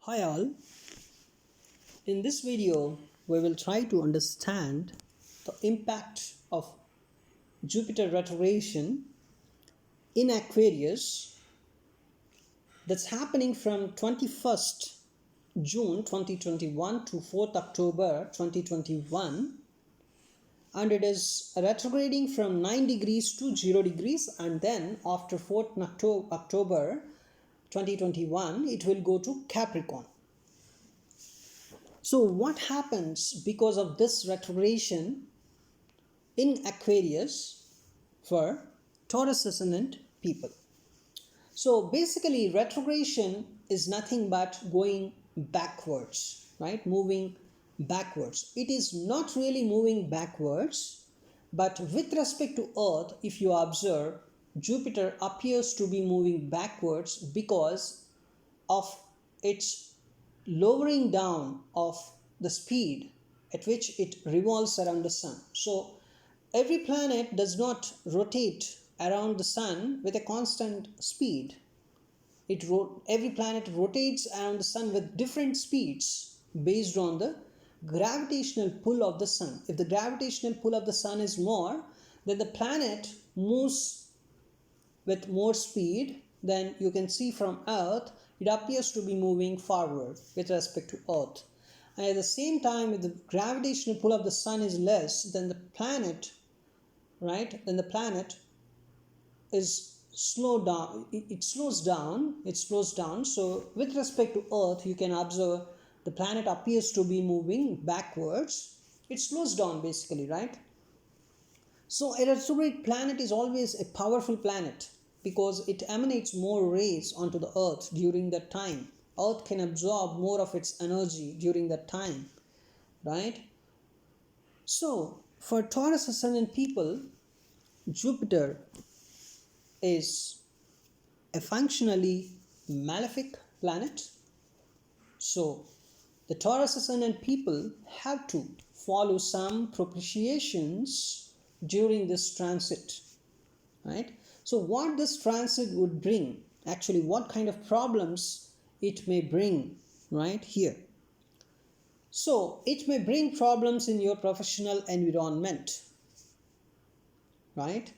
Hi all, in this video we will try to understand the impact of Jupiter retrogression in Aquarius that's happening from 21st June 2021 to 4th October 2021, and it is retrograding from 9 degrees to 0 degrees, and then after 4th October 2021 it will go to Capricorn. So what happens because of this retrogression in Aquarius for Taurus ascendant people? So basically retrogression is nothing but going backwards, right? Moving backwards. It is not really moving backwards, but with respect to Earth, if you observe, Jupiter appears to be moving backwards because of its lowering down of the speed at which it revolves around the sun. So every planet does not rotate around the sun with a constant speed. Every planet rotates around the sun with different speeds based on the gravitational pull of the sun. If the gravitational pull of the sun is more, then the planet moves with more speed. Then you can see from Earth it appears to be moving forward with respect to Earth. And at the same time, if the gravitational pull of the sun is less, then the planet, right, then the planet is slowed down. It slows down. So with respect to Earth, you can observe the planet appears to be moving backwards. It slows down basically, right? So a retrograde planet is always a powerful planet, because it emanates more rays onto the Earth during that time. Earth can absorb more of its energy during that time, right? So for Taurus ascendant people, Jupiter is a functionally malefic planet. So the Taurus ascendant people have to follow some propitiations during this transit, right? So what this transit would bring, actually what kind of problems it may bring, right here. So it may bring problems in your professional environment, right?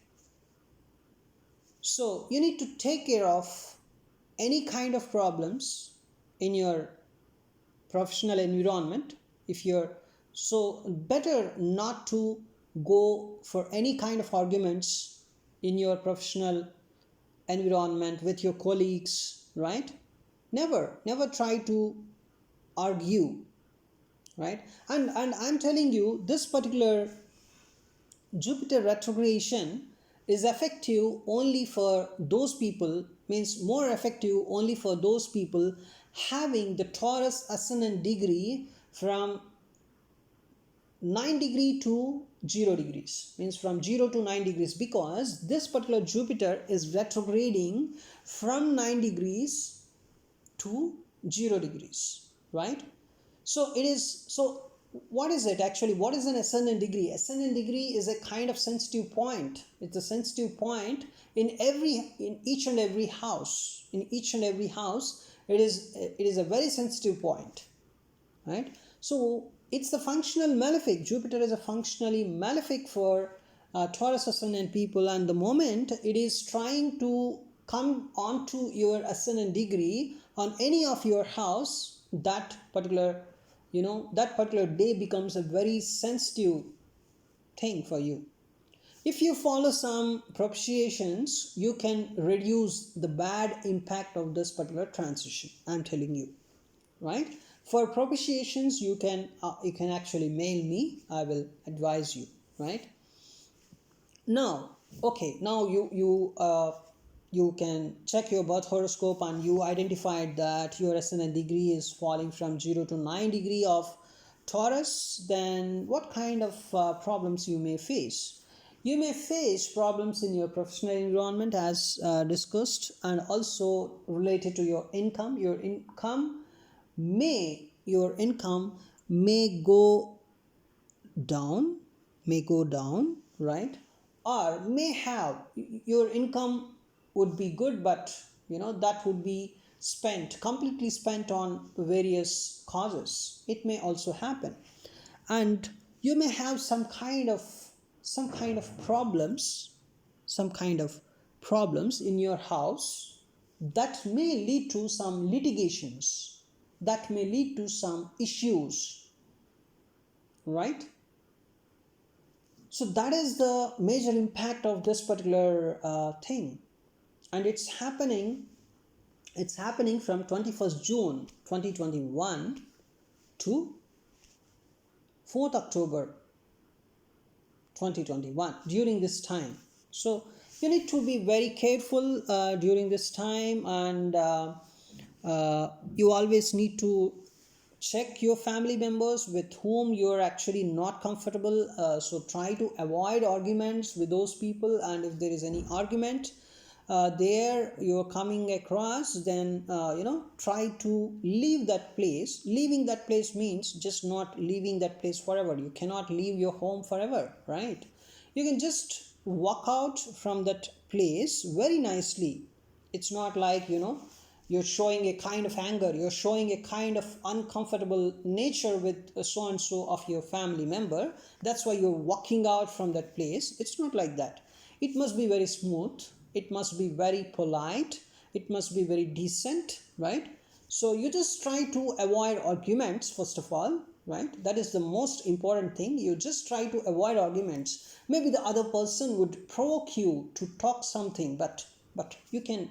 So you need to take care of any kind of problems in your professional environment. If you're so better not to go for any kind of arguments in your professional environment with your colleagues, right? Never try to argue, right? And I'm telling you, this particular Jupiter retrogression is effective only for those people, means more effective only for those people having the Taurus ascendant degree from 9 degree to 0 degrees, means from 0 to 9 degrees, because this particular Jupiter is retrograding from 9 degrees to 0 degrees, right? So it is, so what is it actually? What is an ascendant degree? Ascendant degree is a kind of sensitive point. It's a sensitive point in each and every house. In each and every house, it is a very sensitive point, right? So it's the functional malefic. Jupiter is a functionally malefic for Taurus ascendant people, and the moment it is trying to come onto your ascendant degree on any of your house, that particular day becomes a very sensitive thing for you. If you follow some propitiations, you can reduce the bad impact of this particular transition. I'm telling you, right? For propitiations, you can actually mail me. I will advise you, right? Now, okay, now you can check your birth horoscope, and you identified that your ascendant degree is falling from 0 to 9 degree of Taurus. Then what kind of problems you may face? You may face problems in your professional environment, as discussed, and also related to your income. Your income may go down, right? Or may have, your income would be good, but that would be completely spent on various causes. It may also happen. And you may have some kind of problems in your house that may lead to some litigations, that may lead to some issues, right? So that is the major impact of this particular thing. And it's happening from 21st June 2021 to 4th October 2021, during this time. So you need to be very careful during this time, and you always need to check your family members with whom you are actually not comfortable. So try to avoid arguments with those people, and if there is any argument there you're coming across, then try to leave that place. Leaving that place means just not leaving that place forever. You cannot leave your home forever, right? You can just walk out from that place very nicely. It's not like you're showing a kind of anger, you're showing a kind of uncomfortable nature with so and so of your family member. That's why you're walking out from that place. It's not like that. It must be very smooth, it must be very polite, it must be very decent, right? So you just try to avoid arguments first of all, right? That is the most important thing. You just try to avoid arguments. Maybe the other person would provoke you to talk something, but you can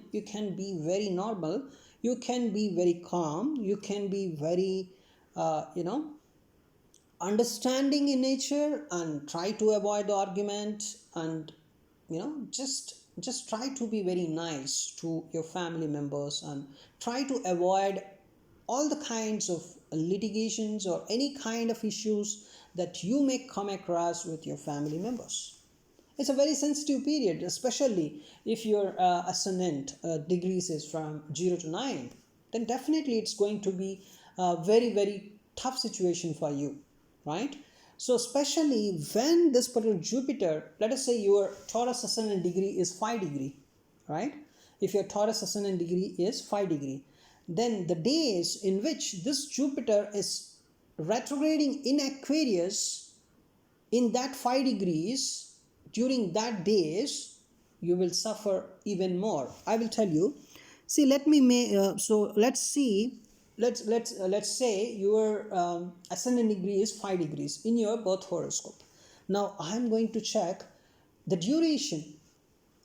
be very normal, you can be very calm, you can be very understanding in nature, and try to avoid the argument, and just try to be very nice to your family members, and try to avoid all the kinds of litigations or any kind of issues that you may come across with your family members. It's a very sensitive period, especially if your ascendant degrees is from 0 to 9. Then definitely it's going to be a very, very tough situation for you, right? So especially when this particular Jupiter, let us say your Taurus ascendant degree is 5 degree, right? If your Taurus ascendant degree is 5 degree, then the days in which this Jupiter is retrograding in Aquarius in that 5 degrees, during that days you will suffer even more. I will tell you. See, let me so let's see. Let's say your ascendant degree is 5 degrees in your birth horoscope. Now I am going to check the duration,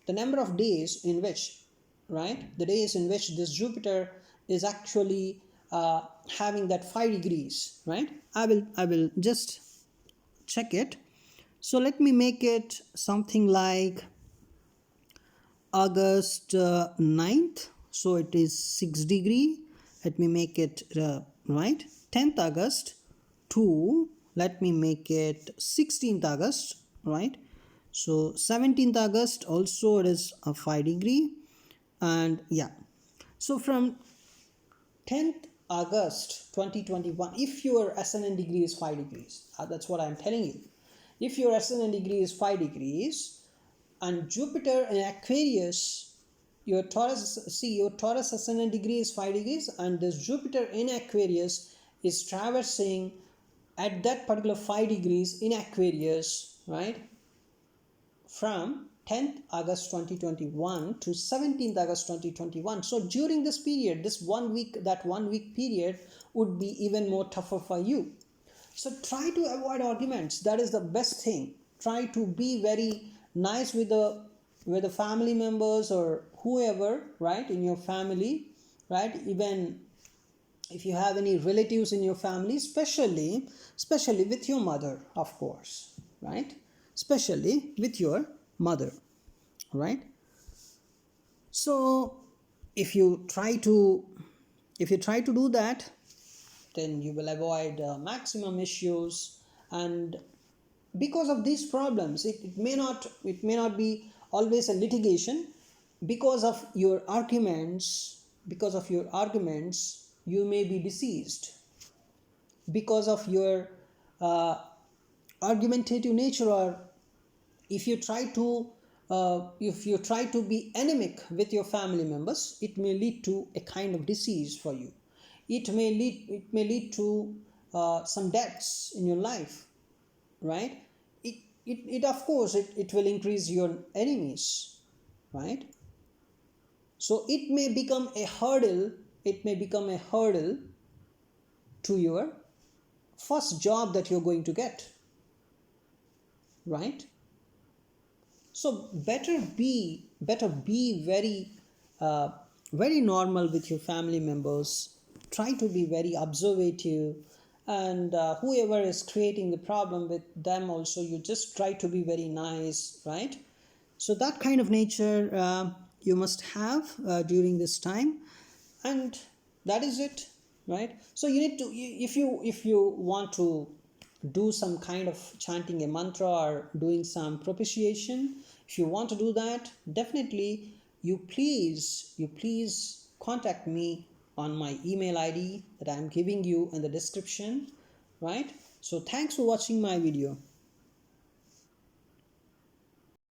the number of days in which, right, the days in which this Jupiter is actually having that 5 degrees, right? I will just check it. So let me make it something like August 9th. So it is 6 degree. Let me make it right 10th August to, let me make it 16th August, right? So 17th August also it is a 5 degree. And yeah, so from 10th August 2021, if your ascendant degree is 5 degrees, that's what I'm telling you. If your ascendant degree is 5 degrees and Jupiter in Aquarius, your Taurus ascendant degree is 5 degrees, and this Jupiter in Aquarius is traversing at that particular 5 degrees in Aquarius, right? From 10th August 2021 to 17th August 2021. So during this period, this 1 week, that 1 week period would be even more tougher for you. So try to avoid arguments. That is the best thing. Try to be very nice with the family members or whoever, right, in your family, right? Even if you have any relatives in your family, especially with your mother, of course, right? Especially with your mother, right? So if you try to do that, then you will avoid maximum issues. And because of these problems, it may not be always a litigation. Because of your arguments, you may be deceased. Because of your argumentative nature, or if you try to if you try to be anemic with your family members, it may lead to a kind of disease for you. It may lead to some deaths in your life, right? It of course it will increase your enemies, right? So it may become a hurdle to your first job that you're going to get, right? So better be very normal with your family members. Try to be very observative, and whoever is creating the problem with them also, you just try to be very nice, right? So that kind of nature you must have during this time, and that is it, right? So you need to, if you want to do some kind of chanting a mantra or doing some propitiation, if you want to do that, definitely you please contact me on my email id that I'm giving you in the description, right? So thanks for watching my video.